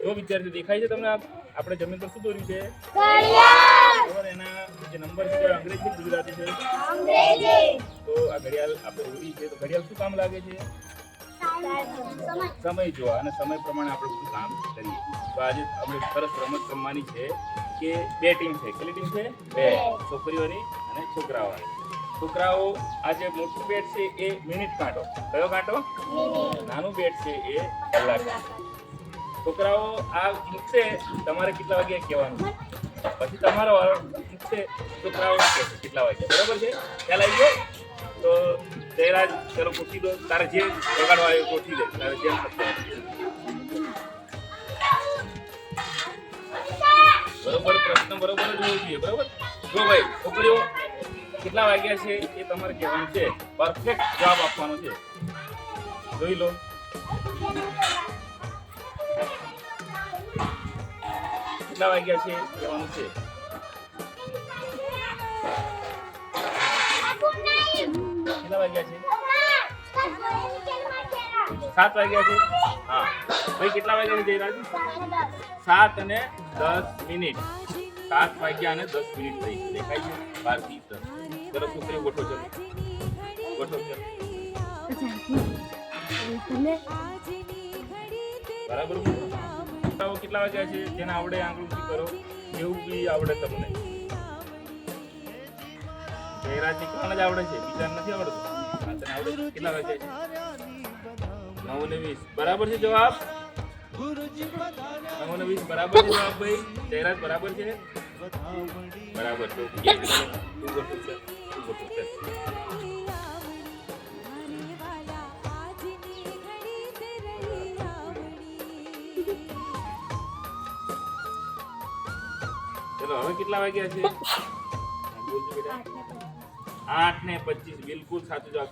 એવો વિદ્યાર્થી દેખાય છે તમને? આપણે જમીન પર શું દોર્યું છે? ઘડિયાળ. એના જે નંબર છે અંગ્રેજી કે ગુજરાતી છે? અંગ્રેજી. તો આ ઘડિયાળ આપણે દોરી છે તો ઘડિયાળ શું કામ લાગે છે? સમય જોવા અને સમય પ્રમાણે આપણે બધું કામ કરીએ. તો આજે આપણે સરસ રમત રમવાની છે કે બે ટીમ છે. કેટલી ટીમ છે? બે. છોકરીઓની અને છોકરાઓની. છોકરાઓ આ જે મોટું બેટ છે એ મિનિટ કાંટો. કયો કાંટો? નાનું બેટ છે એ કલાક. છોકરાઓ આ મૂકશે, તમારે કેટલા વાગ્યા કહેવાનું, પછી તમારો વારો મૂકશે, છોકરાઓ કહેશે કેટલા વાગ્યા. બરોબર છે? ખ્યાલ આવી ગયો? તો જયરાજ ચલો ગોઠવી દો. તારે જે વગાડવા આવ્યો ગોઠવી દે. તારે જેમ બરોબર પ્રશ્ન બરોબર જ હોવો જોઈએ. બરોબર? જો ભાઈ છોકરીઓ કેટલા વાગ્યા છે એ તમારે કહેવાનું છે. પરફેક્ટ જવાબ આપવાનો છે. જોઈ લો. કેટલા વાગ્યા છે કહેવાનું છે. કેટલા વાગ્યા છે? 7 વાગ્યા છે. હા ભાઈ કેટલા વાગ્યા છે જયરાજ? 7 અને 10 મિનિટ. 7 વાગ્યા અને 10 મિનિટ થઈ. દેખાય છે? 12 થી 10. ચલો છોકરીઓ ગોઠવો. ચલો ગોઠવો. ચલો બરાબર. કેટલા વાગ્યા છે? જેને આવડે આંગળીથી કરો. એવું બી આવડે તમને. જયરાજ નીકળવાના જ આવડે છે, બીજા નથી આવડતું. તને આવડે? કેટલા વાગ્યા છે? 9:20. બરાબર છે જવાબ? 9:20 બરાબર છે જવાબ ભાઈ? જયરાજ બરાબર છે? બરાબર. તો તું ગોઠવ છે. ચલો હવે કેટલા વાગ્યા છે? 8:25. બિલકુલ સાચો જવાબ.